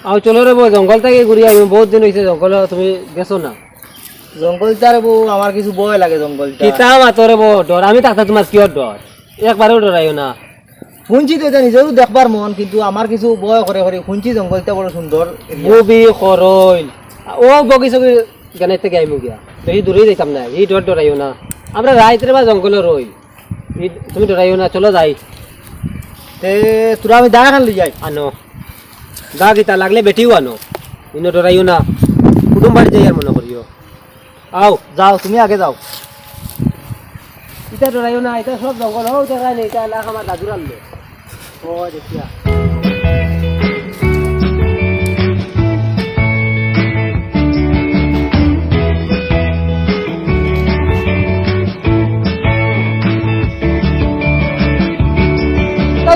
আও চলো রে বউ জঙ্গল থেকে ঘুরি আমি বহুত দিন হইছে জঙ্গল তুমি গেছো না জঙ্গলটার বউ আমার কিছু ভয় লাগে জঙ্গলটা কিতা মাতরে বউ ডর আমি থাকতে তোমার কিয় ডর একবারও ডরাইও না শুনছি তো এটা নিজেরও দেখবার মন কিন্তু আমার কিছু ভয় করে করে শুনছি জঙ্গলটা বড় সুন্দর ববি করইল ও বগি সগি গানের থেকে আইমু গিয়া বেশি দূরেই যাইতাম না এই ডর ডরাইও না আমরা রাইতের বা জঙ্গলে রইল তুমি ডরাইও না চলো যাই তে তোরা আমি দাঁড়া খান লই যাই আনো গা গীতা লাগলে বেটিও আনো ইনো ডরাইও না কুটুম বাড়ি যাই আর মনে করিও আও যাও তুমি আগে যাও ইটা ডরাইও না এটা সব জঙ্গল হোক ডরাই নেই এটা এলাকা আমার দাদুর আনলো ও দেখিয়া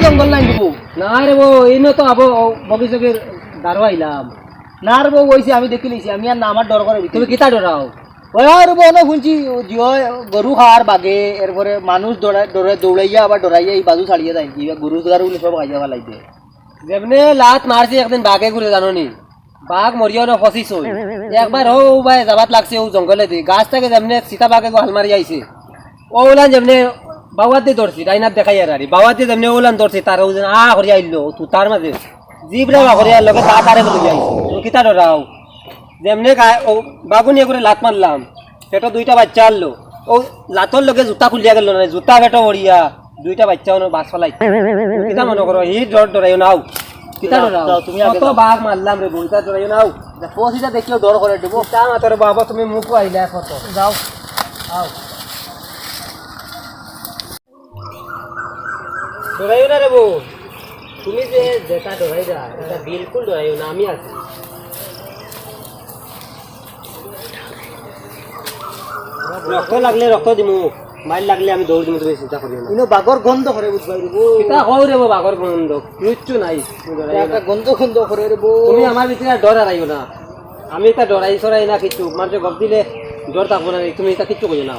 জঙ্গল নাই বউ না রে বউ ইনো তো আবো বগিচকের দাঁড়ো আইলাম না রে বউ হয়েছে আমি দেখি লিছি আমি আর না আমার ডর করে তুমি কিতা ডরাও ওই আর বউ না শুনছি জিও গরু খাওয়ার বাগে এরপরে মানুষ দৌড়াইয়া আবার ডরাইয়া এই বাজু ছাড়িয়ে যায় কি গরু গারু সব খাইয়া ফেলাই দিয়ে যেমনে লাত মারছি একদিন বাঘে ঘুরে জানো নি বাঘ মরিয়াও না ফসিস একবার ও ভাই যাবাত লাগছে ও জঙ্গলে দি গাছ থেকে যেমনে সীতা বাঘে হাল মারি আইছে ও ওলান যেমনে বাওয়াত দিয়ে ধরছি ডাইনাত দেখাই আর বাওয়াত দিয়ে যেমনে ওলান ধরছি তার ও যেন হরিয়া আইলো তু তার মাঝে জিবরা হরিয়া লগে তা তারে লই আইছে তুমি কিতা ডরাও যেমনে বাগুনিয়া করে লাত মারলাম পেটো দুইটা বাচ্চা আনলো ও লাতর লগে জুতা খুলিয়া গেল না জুতা পেটো মরিয়া দুইটা বাচ্চাও বাস ফলাই কিতা মনে করো ই ডর ডরাইও নাও কিতা ডরাও তুমি কত বাঘ মারলাম রে বইতা ডরাইও নাও পছিটা দেখিও ডর করে দেবো তা মাতরে বাবা তুমি মুখও আইলা কত যাও আও ডরাইও না রে বউ তুমি যে যেটা ডরাই যা এটা বিলকুল ডরাইও না আমি আছি রক্ত লাগলে রক্ত দিমু মাইল লাগলে আমি দৌড় দিমু তুমি চিন্তা করিও না ইনো বাগর গন্ধ করে বুঝবাই রে বউ কিতা কও রে বউ বাঘর গন্ধ কিচ্ছু নাই একটা গন্ধ গন্ধ করে রে বউ তুমি আমার ভিতরে ডর হারাইও না আমি তা ডরাই সরাই না কিছু মানুষে গপ দিলে ডর থাকবো না তুমি এটা কিচ্ছু করিও না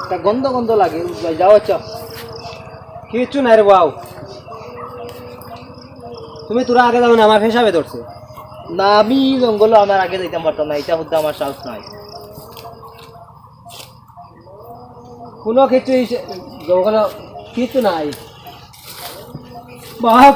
একটা গন্ধ গন্ধ লাগে বুঝবাই যাও আচ্ছা কিচ্ছু নাই রে বাউ তুমি তোরা আগে যাও না আমার হিসাবে ধরছে না আমি জঙ্গল আমার আগে যাইতাম পারতাম না এটা হচ্ছে আমার সাহস নাই কোনো কিছু জঙ্গল কিছু নাই বাঘ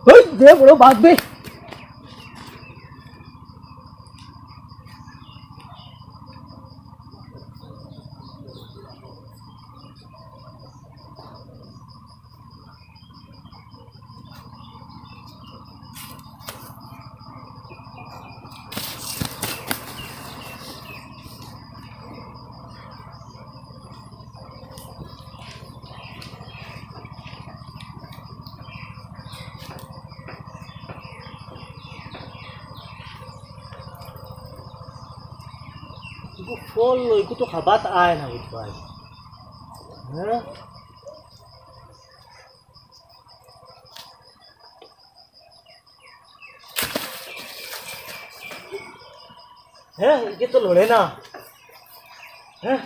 ওই দে বড় বাঁধবে ফল লইকু তো খাবাত আয় না বুঝবাই হ্যাঁ হ্যাঁ ये तो लड़े ना हैं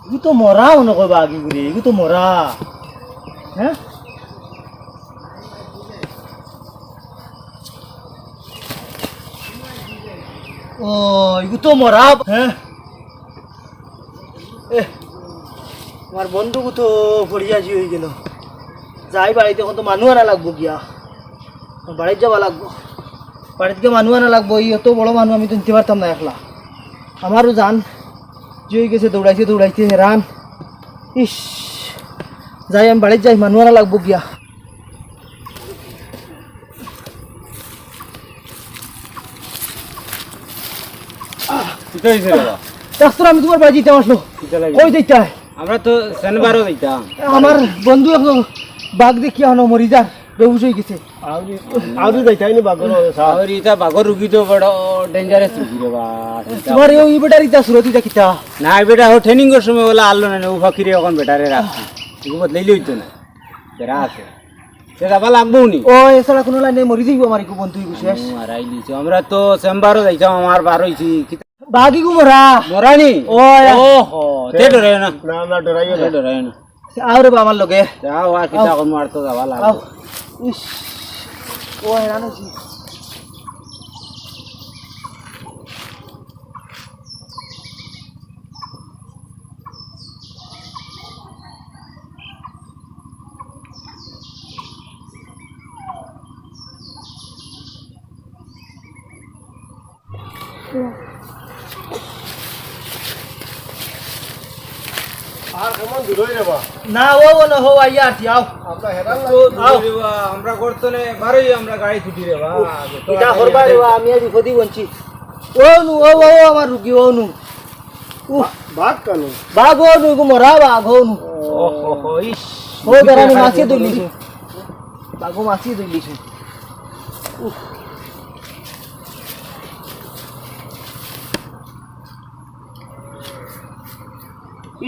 ये तो मोरा उनको बागी गुरी ये तो मोरा हैं ओ ये तो मोरा हैं আমার বন্ধুকে তো পড়িয়াছি হয়ে গেল, যাই বাড়িতে এখন তো মানুষ আনা লাগবো গিয়া, বাড়িতে যাওয়া লাগবো, বাড়িতে গিয়ে মানুষ আনা লাগবো। এই এত বড় মানুষ আমি তো নিতে পারতাম না একলা, আমারও জান জয় গেছে দৌড়াইতে দৌড়াইতে হেরান। ইস, যাই আমি বাড়িতে যাই, মানুষ আনা লাগবো গিয়া। ডাক্তার আমি তোমার বাড়ি যেতে আসলো, ওই যেতে আমরা তো শনিবারও যাইতাম। আমার বন্ধু এখন বাঘ দেখিয়া হলো মরি যার বেহুশ হয়ে গেছে। আউরি যাইতাইনি বাগর আউরি এটা বাগর রুগী তো বড় ডেঞ্জারাস রুগী রে বা। তোমার এই বেটার ইতা সুরতিটা কিতা না বেটা ও ট্রেনিং এর সময় বলে আল্লো না ও ফকিরে এখন বেটারে রাখছি এগুলো বদলাইলে হইতো না বেড়া আছে সে যাবা লাগবো নি। ও এছাড়া কোনো লাইনে মরি যাইব আমার একটু বন্ধু শেষ মারাই দিছো। আমরা তো চেম্বারও যাইতাম, আমার বার হইছি বাঘি গু মরা মরানি। ও ওহো তে ডরে না, না না ডরাইও না, ডরাইও না। আরে বা আমার লগে যাও আর কিটা কোন মার তো যাবা লাগবো। ইস ও হেরান হইছি। আর কেমন দূর হই রে বা না ও না হো আইয়া আছি আও আমরা হেরান আমরা করতনে বারই আমরা গাড়ি ছুটি রে বা এটা করবা রে বা আমি আর বিপদি বঞ্চি। ও নু ও ও আমার রুগী ও নু বাঘ কেন বাঘ ও নু গু মরা বাঘ ও নু ওহো ইস ও দাঁড়ানি মাছি দইলিছি বাঘ মাছি দইলিছি।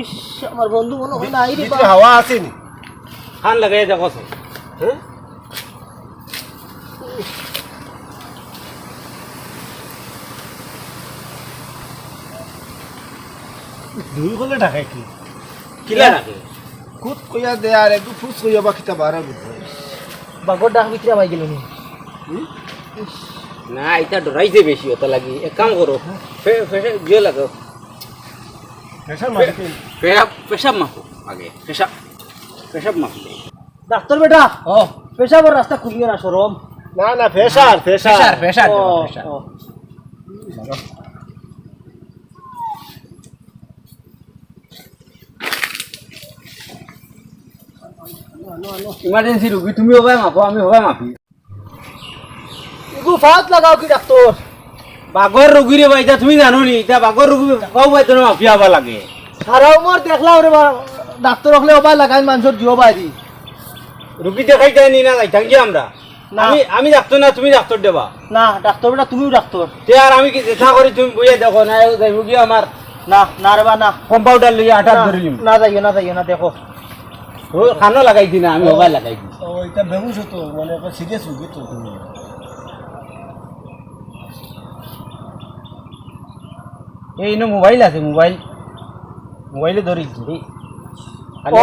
ইস আমার বন্ধু মনে হয় নাই রে ভিতরে হাওয়া আসেনি খান লাগাই দেখো হ্যাঁ দুই গলে ঢাকাই কি কিলা রাখে কুত কইয়া দে আর একটু ফুস কইয়া বা খিতা বারা ভিতরে বাঘর ডাক ভিতরে আমায় গেল নি। না এটা ডরাইছে বেশি ওটা লাগি এক কাম করো জিও লাগাও প্রেসার মারিতে পেশাব মাখো আগে পেশাব মাখো। ডাক্তার বেটা ও পেশাবর রাস্তা খুলিও না সরম। না না প্রেসার প্রেসার পেশাব ও, ও। ইমার্জেন্সি রুগী তুমি হবাই মাপো আমি হবাই মাপি। ইগু ফাত লাগাও কি ডাক্তার বাঘর রুগী রে ভাই তুমি জানো নি এটা বাঘর রুগী কাউ ভাই তোমার মাপি হবা লাগে। সারা উমর দেখলাম রে ডাক্তার হলে ওবাই লাগাই মানুষের জিও বাইরি রুগী দেখাই যায়নি না যাইতাম কি আমরা না। আমি ডাক্তার না তুমি ডাক্তার দেবা না ডাক্তার বেটা তুমিও ডাক্তার তে আর আমি কি দেখা করি তুমি বইয়া দেখো না রুগী আমার না না রে বা না কম্পাউন্ডার লইয়া আটার ধরে নিম না যাইও না দেখো খানো লাগাই দি না আমি হবাই লাগাই দি। ও এটা বেহুশ হতো মানে একটা সিরিয়াস রুগী তো তুমি এই নো মোবাইল আছে মোবাইলে ধরিছি ও,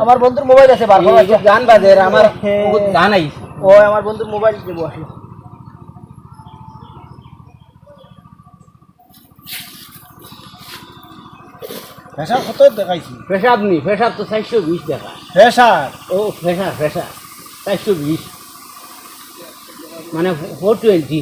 আমার বন্ধুর মোবাইল আছে বার করা আছে। গান বাজে আমার গান আইছে ও আমার বন্ধুর মোবাইল দেব আসলো প্রেসার কত দেখাইছি পেশাব তো 420 টাকা। প্রেসার ও প্রেশার 420 মানে 420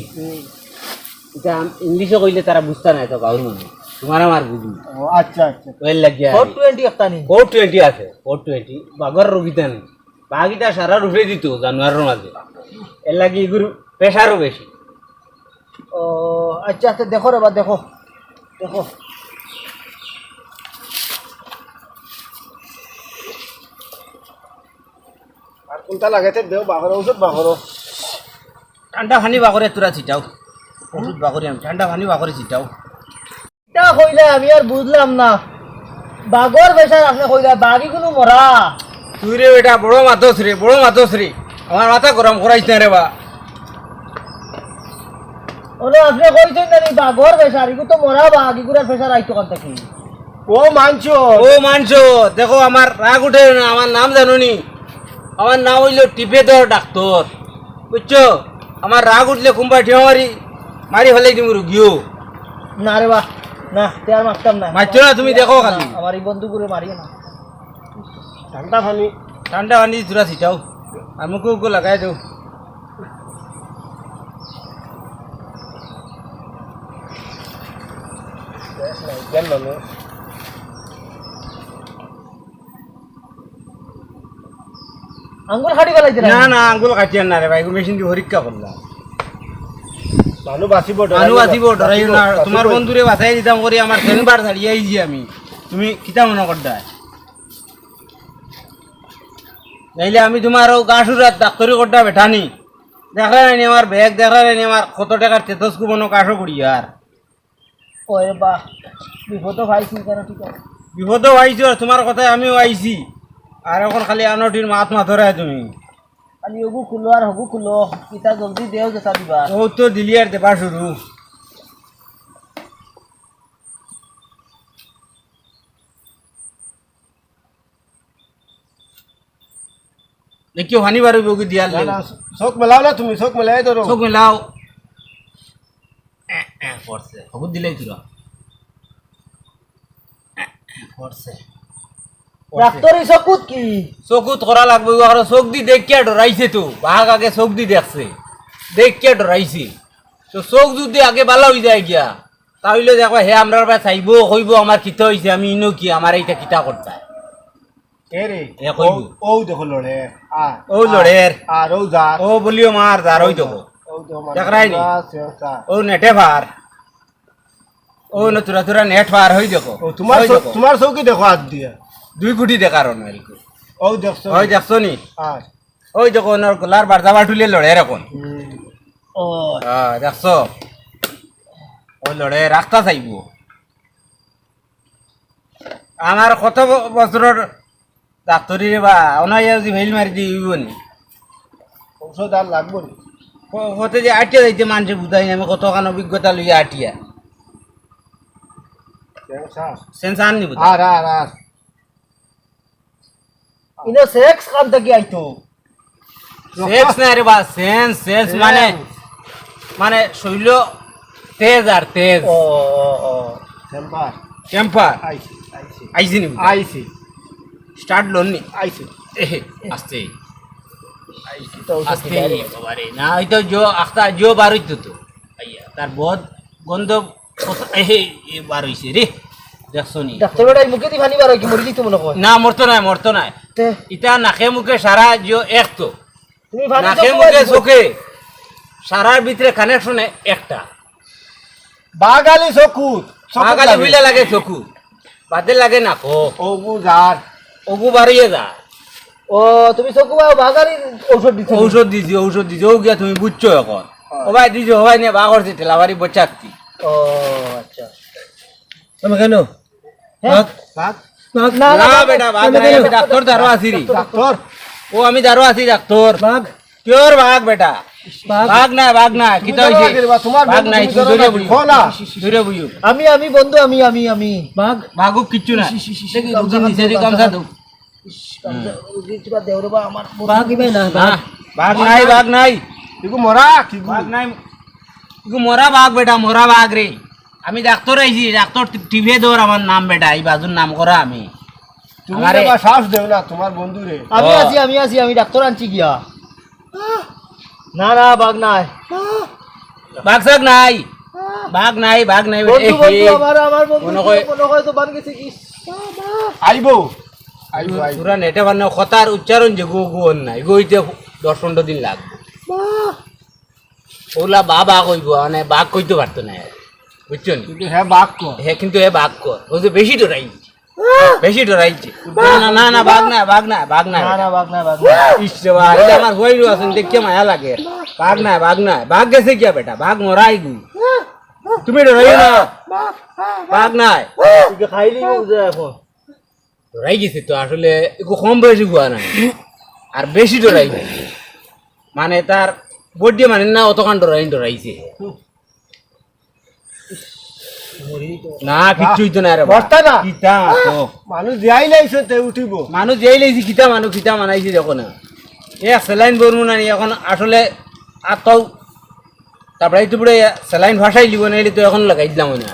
এটা ইংলিশে কইলে তারা বুঝতা না তো গাঁর মানুষ তোমার আমার বুঝি ও আচ্ছা আচ্ছা ওই লাগিয়া 420 একটা নি 420 আছে 420 বাঘর রোগীতা নেই বাঘিটা সারা রুফে দিত জানুয়ারের মাঝে এর লাগি এগুলো প্রেশারও বেশি। ও আচ্ছা আচ্ছা দেখো রে বা দেখো দেখো আর কোনটা লাগাইতে দেও বাঘর ঔষধ বাঘর ঠান্ডা পানি বাঘরে তোরা ছিটাও ওষুধ বাঘরে আমি ঠান্ডা পানি বাঘরে ছিটাও। তা কইলে আমি আর বুঝলাম না বাঘর বেশার আপনি কইলা বাঘি কোনো মরা তুই রে বেটা বড় মাতস রে আমার মাথা গরম করাইছ না রে বা। ওরে আপনি কইছেন না নি বাঘর বেশার ইগু তো মরা বাঘ ইগুরার বেশার আইতো কোন থাকি ও মানছো ও মানছো দেখো আমার রাগ উঠে না আমার নাম জানো নি আমার নাম হইল টিপে ধর ডাক্তার বুঝছো আমার রাগ উঠলে কুম্বা ঠিয়া মারি ফেলাই তুমি রুগিও না রে বা না তে আর মারতাম না মারছো না তুমি দেখো খালি আমার এই বন্ধু গুলো মারিও না ঠান্ডা পানি ঠান্ডা পানি তোরা ছিটাও আর মুখে লাগাই দেও জ্ঞান মানে আঙ্গুল খাড়ি ফেলাইছে না না আঙ্গুল কাটিয়ান না রে ভাই মেশিন দিয়ে পরীক্ষা করলাম মানুষ বাঁচিব মানুষ আসিব ডরাইও না তোমার বন্ধুরে বাঁচাই দিতাম করি আমার সেনবার ছাড়িয়ে আইছি আমি তুমি কিতা মনে করতা নাইলে আমি তোমার কাশুরাত ডাক্তারি করতে বেঠানি দেখা নাইনি আমার ব্যাগ দেখা নাইনি আমার কত টাকার তেতস্কু মনে কাশো করি আর ওরে বাহ বিপদ ভাইছি কেন ঠিক আছে বিপদও আইছো আর তোমার কথায় আমিও আইছি আর এখন খালি আনটির মাত মাথরায় তুমি খালি হগু খুলো আর হগু খুলো কিতা জলদি দেও যেটা দিবা ও তো দিলি আর দেবা শুরু দেখিও হানি বারো বগি দিয়াল চোখ মেলাও না তুমি চোখ মেলাই ধরো চোখ মেলাও পড়ছে খবর দিলেই তোরা পড়ছে ডাক্তারি চকুত কি চকুত করা লাগবে চোখ দি দেখিয়া ডরাইছে তো বাঘ আগে চোখ দি দেখছে দেখিয়া ডরাইছে তো চোখ যদি আগে ভালো হয়ে যায় গিয়া তাহলে দেখো হে আমরা চাইব কইব আমার কিতা হয়েছে আমি ইনো কি আমার এইটা কিতা করতে এ রে এ কইব ও দেখো লড়ে ও লড়ের আর ও যা ও বলিও মার যার হই দেবো ও দেখো দেখরাই নি ও নেটে ভার ও নতুরা তুরা নেট ভার হই দেখো ও তোমার চৌকি দেখো হাত দিয়া 2 ফুটি দেখার নয় ও দেখছো ওই দেখছো নি আর ওই দেখো ওনার গলার বার্তা বাটুলে লড়ে এখন ও দেখছো ওই লড়ে রাস্তা চাইব আমার কত বছরের ডাক্তরি বা অনাই যদি ভেল মারি দিব নি ঔষধ আর লাগবো নি হতে যে আটিয়া যাইতে মানুষে বুঝাই আমি কতখান অভিজ্ঞতা লইয়া আটিয়া সেন্স আন নিব আর আর আর ইনো সেক্স কাম থেকে আইতো সেন্স না রে বা সেন্স সেন্স মানে মানে শৈল তেজ আর তেজ ও ও টেম্পার টেম্পার আইছি আইছি আইছি নি আইছি স্টার্ট লোন নি আইছি আস্তে আইছি তো আস্তে বাবারে না হয়তো জো আখতা জো বার হইতো তো আইয়া তার বহুত গন্ধ এ বার হইছে রে দেখছো নি ডাক্তারটাই মুখে দি পানি বার কি মরি দিতে মনে কয় না মরতো নাই তে ইটা নাকে মুখে সারা জো এক তো তুমি পানি নাকে মুখে চোখে সারার ভিতরে কানেকশনে একটা বাগালি চকুত বাগালি হইলে লাগে চকু বাদে লাগে নাকো ও বুঝার ওগু বাড়িয়ে যা ও তুমি চকু বাগারি ঔষধ দিছো ঔষধ দিছি ও গিয়া তুমি বুঝছো এখন হবাই দিছো হবাই নিয়ে বা করছি ঠেলাবাড়ি বচাচ্ছি ও আচ্ছা তুমি কেন হ্যাঁ বাগ না না বেটা বাঘ নাই আমি ডাক্তার দারো আছি রে ডাক্তার ও আমি দারো আছি ডাক্তার বাঘ কিওর বাঘ বেটা বাঘ না কিতা হইছে তোমার বাঘ নাই তুই দূরে বুঝু না দূরে বুঝু আমি বন্ধু আমি বাঘ বাঘু কিচ্ছু না দেখি রুগী নিচে দি কমসা দাও দেওরে বা আমার বাঘ ইবাই না বাঘ নাই ইগু মরা কি বাঘ নাই ইগু মরা বাঘ বেটা মরা বাঘ রে আমি ডাক্তার আইছি ডাক্তার টিভি দৌর আমার নাম বেটা এই বাজুর নাম করা আমি তুমি বা শ্বাস দেও না তোমার বন্ধু রে আমি আছি আমি ডাক্তার আনছি গিয়া না বাঘ নাই বাঘ নাই বন্ধু আমার বন্ধু মনে কয় মনে হয় তো বান গেছে কি আইবো পুরা নেটে বানানো কথার উচ্চারণ যে গো গো নাই গইতে 10-15 দিন লাগবে ওলা বাবা কইব মানে বাঘ কইতে পারতো না বুঝছো নি কিন্তু হ্যাঁ বাঘ কো হ্যাঁ কিন্তু এ বাঘ কর ও যে বেশি ডরাইছে না বাঘ না বাঘ নাই ইসরে বা এটা আমার হইলো আছে দেখে মায়া লাগে বাঘ না বাঘ গেছে কি বেটা বাঘ মরাই গু তুমি ডরাইও না বাঘ নাই তুই খাইলি বুঝে এখন ডরাই গেছে তো আসলে একটু কম বয়সী গুয়া নাই আর বেশি ডরাই মানে তার বড্ডি মানে না অতখান ডরাইছে না কিচ্ছুই তো না রে বস্তা না কিতা তো মানুষ যাই লাইছে তে উঠিব মানুষ যেই লাইছি কিতা মানাইছে যখন এ স্যালাইন বলবো না এখন আসলে আর তাও তারপরে একটু পরে স্যালাইন ভাষাই লিব নাইলে তো এখন লাগাই দিলাম না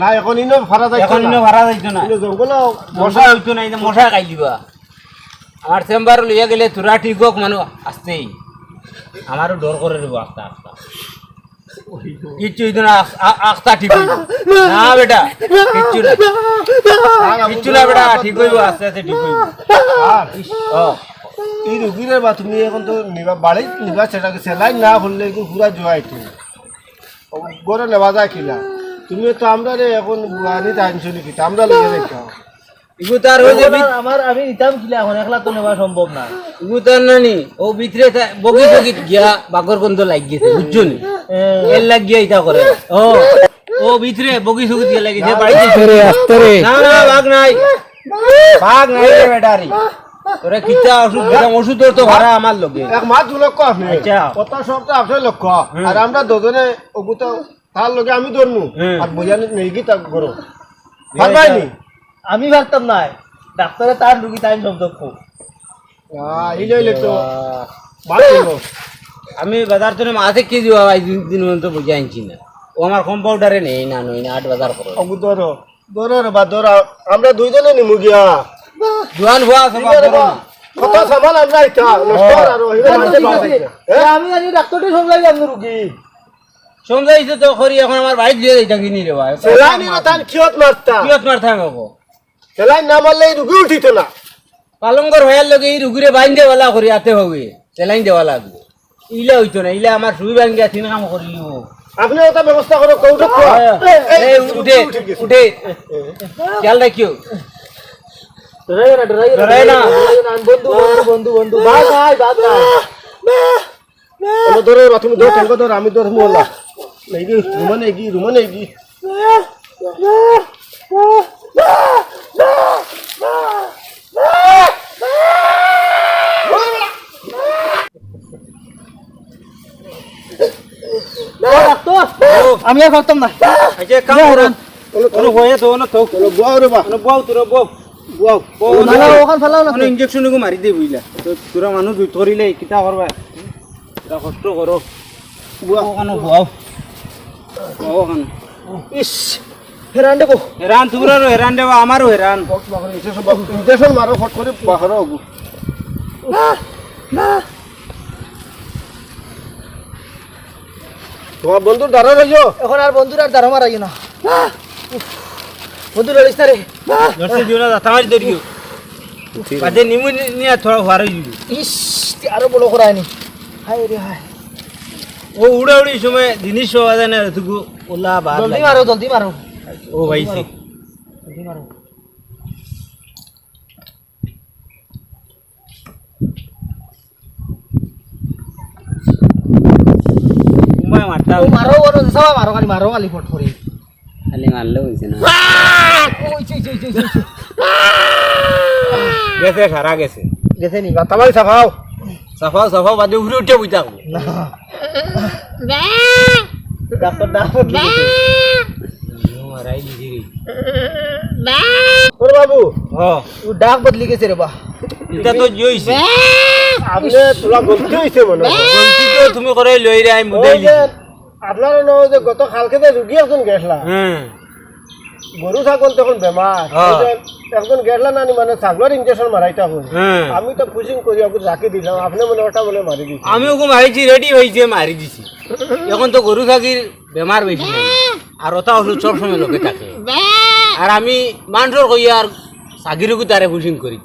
না এখন ইনো ভাড়া যাইতো এখন না ভাড়া যাইতো না ইনো জঙ্গল মশা হইতো না, এই যে মশা খাই দিবা। আমার চেম্বার লইয়া গেলে তোরা ঠিক হোক মানুষ আসতেই আমারও ডর করে দেবো আস্তা আস্তা কিচ্ছু হইতো না, আস্তা ঠিক হইব না বেটা, কিচ্ছু না কিচ্ছু না বেটা, ঠিক হইব আস্তে আস্তে ঠিক হইব। আর এই রুগীরে বা তুমি এখন তো নিবা বাড়ি নিবা সেটাকে সেলাই না করলে কি পুরা জোয়াইতো গড়ে নেওয়া যায় কিনা তুমি তো আমরা রে এখন বুয়ানি টাইমছো নাকি আমরা লেগে যাইতাম ইগু তার হয়ে যাবি, আমার আমি নিতাম কিলা এখন একলা তো নেওয়া সম্ভব না। ইগু তার নানি ও ভিতরে বগি বগি গিয়া বাঘর গন্ধ লাগ গেছে বুঝছো নি, এর লাগ গিয়া ইটা করে। ও ও ভিতরে বগি সুগি দিয়ে লাগিছে বাড়িতে না না বাঘ নাই, বাঘ নাই রে বেটা রে, তোরা কিতা ওষুধ দিলাম, ওষুধ তো ভাড়া আমার লগে এক মাস 2 লক্ষ আপনি আচ্ছা। কত সপ্তাহ আপনি লক্ষ আর আমরা দুজনে ওগুতো তার লগে আমি ধরমু আর বইয়ানি নেই কি তা করো পারবাইনি আমি ভাবতাম না ডাক্তারে তার রুগী টাইম সব দক্ষ। এই লইলে তো ভালো হলো। আমি বাজার থেকে মাসে কেজি হয় 2 দিন পর্যন্ত বুঝে আনছি না, ও আমার কম্পাউন্ডারে নেই না নই না 8 বাজার করো ওগু ধরো ধরো রে বা ধরো আমরা দুইজনে নিমু গিয়া জোয়ান ভুয়া সব ধরো না। কত সামান আমরা ইটা নষ্ট আর আমি জানি ডাক্তারটি সমলাই যাম রুগী সমঝাইছে তো খরি, এখন আমার বাইক দিয়ে যাইতা কিনি রে ভাই, সেলাই নিলে তার কিয়ত মারতা কিয়ত মারতে আমাকে সেলাই না মারলে এই রুগী উঠিত না পালঙ্গর হয়ার লগে এই রুগীরে বাইন দেওয়ালা করি আতে হবে, সেলাইন দেওয়া লাগবে, ইলা হইতো না, ইলা আমার সুই বাইন গিয়া 3 কাম করি লিব। আপনি ওটা ব্যবস্থা করো কৌটো এই উঠে উঠে খেয়াল রাখিও, ডরাই না। বন্ধু বন্ধু বন্ধু বন্ধু বাদ নাই বাদ নাই ধরো তুমি ধরো টেঙ্গো ধরো আমি ধরমু ওলা নেগি রুমা নেগি আমি আর পারতাম না। আচ্ছা কাম করো, কোনো হয়ে তো না তো চলো বুয়াও রে বা কোনো বাউ তোরা বাউ বুয়াও না ওখান ফেলাও না কোনো ইনজেকশন কো মারি দে বুইলা, তো তোরা মানুষ দুই ধরিলে কিতা করবা, এটা কষ্ট করো বুয়াও কানো বুয়াও ওখানে ইস হেরান দেবো হেরান তোরারও হেরান দেবা আমারও হেরান। ইনজেকশন মারো ফট করে বাহারো ওগু তোমার বন্ধুর দ্বারা রইছো এখন আর বন্ধুর আর দাঁড়া মারাই না। বন্ধু লড়িস না রে। দর্শে জোড়া দাতামারি দরিও বাদে নিমু নিয়া থোড়া হারাই দিবি। ইস তুই আরো বড় করায়নি। হায় রে হায় ও উড়া উড়ি সময় জিনিস হওয়া যায় না তুকু ওলা বাদ জলদি মারো জলদি মারো ও ভাইছি জলদি মারো। ঘুমায় মারতা ও মারো ওর সব মারো খালি মারো খালি ফট করে। খালি মারলে হইছে না, ওই চই চই চই চই গেছে সারা গেছে গেছে নি তামাই সাফাও সাফাও সাফাও বাদে উড়ে উঠে বুঝা না ডাক্তার ডাক্তার দিতে মারাই দিছি ওরে বাবু ও ও ডাক বদলি গেছে রে বা। এটা তো জইছে আপনি তোলা গলতি হইছে মনে হয়। গলতি তো তুমি করে লই রে আই মুদাই ওই যে আপনার নয় যে গত কালকে যে রুগী একজন গেছলা হুম গরু ছাগল তখন বেমার হ্যাঁ। ওই যে একজন গেছলা নানি মানে ছাগলের ইনজেকশন মারাইতা হল হুম আমি তো পুষিং করি ওকে রাখি দিলাম আপনি মনে ওটা বলে মারি দিচ্ছি আমি ওকে মারিছি রেডি হয়েছে মারি দিছি। এখন তো গরু থাকির বেমার বেশি নাই আর ওটা ওষুধ সব সময় লোকে থাকে আর আমি মানুষের কই আর সাগিরকু তারে পুশিং করি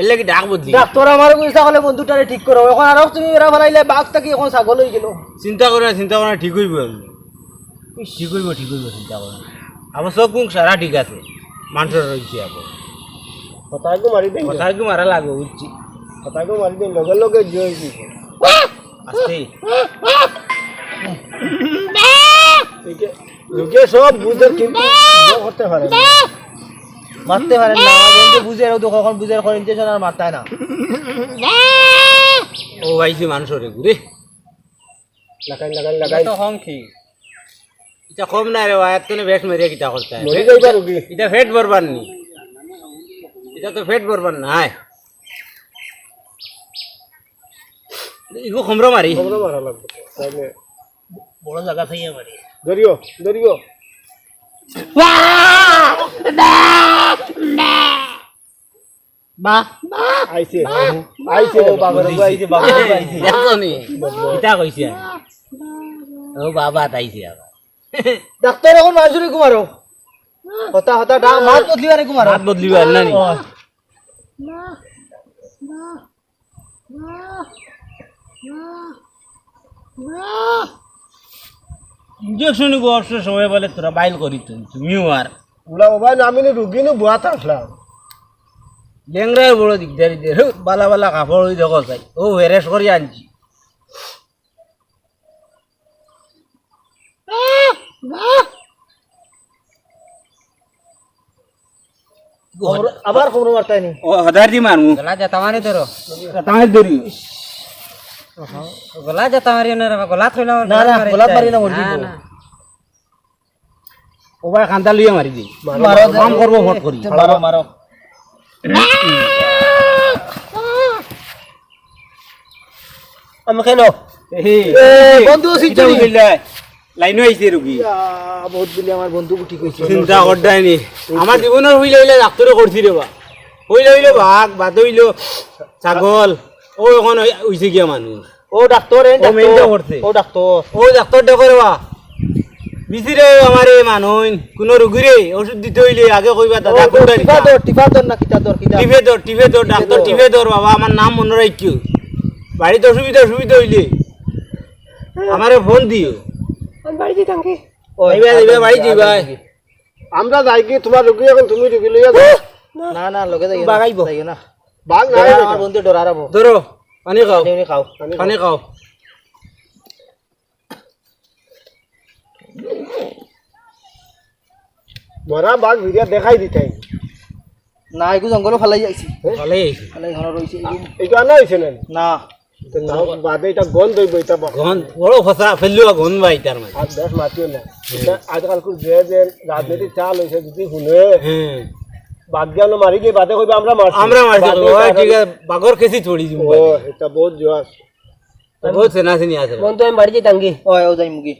এর লাগি ডাক বদলি। ডাক্তার আমার কইছা হলে বন্ধুটারে ঠিক করো এখন আর তুমি এরা ফেলাইলে বাঘটা কি এখন ছাগল হয়ে গেল। চিন্তা করে না ঠিক হইব ঠিক হইব চিন্তা করে না। আবার সব কোন সারা ঠিক আছে মানুষের রয়েছে আবার কথাকে মারি দিন কথা কি মারা লাগবে বুঝছি কথাকে মারি দিন লগে লগে জয় দিছে আস্তে রুগী সব বুঝে কিন্তু করতে পারে না। মারতে পারেন না বন্ধু বুঝে তো কখন বুঝে এখন ইনজেকশন আর মারতায় না। ও ভাইছি মানুষের ঘুরে লাগাই লাগাই লাগাই তো কম কি এটা কম না রে ভাই তুমি ভেট মেরে কিটা করতে হয় মরে যাইবা রুগী এটা ফেট বরবার নি এটা তো ফেট বরবার নাই ইগো খমরো মারি খবর মারা লাগবে তাইলে বড় জায়গা থেকে মারি ধরিও ধরিও বা আইছে আইছে বাবার আইছে বাবার আইছে দেখনি কিতা কইছে ও বাবা তাইছে আবার ডাক্তার এখন মাঝুরি কুমারো হতা হতা ডাক মাত বদলিবা রে কুমারো হাত বদলিবা না নি ইঞ্জেকশন অবশ্য সময় বলে তোরা বাইল করি তুমিও আর ওলা মোবাইল আমি রুগী নো বুয়া থাকলাম লেংরাই বড় দিকদারি দে বালা বালা কাপড় ওই দেখো চাই ও হেরেস করে আনছি আবার খবর মারতাই নি ও হাজার দি মারমু গলা জাতা মারি ধরো জাতা মারি ধরি গলা জাতা মারি না রে গলা থইলা না না গোলাপ মারি না মরবি ও ভাই কান্দা লইয়া মারি দি মারো কাম করবো ভোট করি মারো মারো আমি কেন বন্ধু সিচুরি লাইন হইছে রুগী বহুত বলি আমার বন্ধু গুটি কইছে চিন্তা করতাই নি আমার জীবনের হইলে হইলে ডাক্তারে করছি রে বা হইলে হইলে বাঘ বাদ হইলো ছাগল ও এখন হইছে গিয়া মানুষ ও ডাক্তার ও মেইনটা করছে ও ডাক্তার ও ডাক্তার দেখো রে বা বিচিরে আমার এই মানুষ কোন রুগীরে ওষুধ দিতে হইলে আগে কইবা দাদা কোনটা টিপা দর না কিতা দর কিতা টিভে দর ডাক্তার টিভে দর বাবা আমার নাম মনে রাখিও বাড়িতে অসুবিধা হইলে আমারে ফোন দিও বাড়ি দিতাম কি এইবার বাড়ি দিবা আমরা যাই কি তোমার রুগী এখন তুমি রুগী লইয়া যাও না না লগে যাই বাগাইব। না বাঘ নাই আমার বন্ধু ডরারাবো ধরো পানি খাও এমনি খাও পানি খাও মরা বাঘ ভিডিও দেখাই দিতাই না এগু জঙ্গল ফালাই যাইছি ভালেই ফালাই ঘর রইছে এইটা আনা হয়েছে না না বাদে এটা গন্ধ হইব এটা গন বড় ফসা ফেললো গন ভাই তার মানে আর দেশ মাতিও না আজকাল যে রাজনীতি চাল হয়েছে যদি শুনে হ্যাঁ বাঘ মারি দিয়ে বাদে কইবে আমরা মারছি আমরা মারছি ঠিক আছে বাগর কেসি ছড়ি দিব ও এটা বহুত জোয়াস বহুত সেনা সেনি আছে বন্ধু আমি বাড়ি যেতাম কি ও যাই মুগি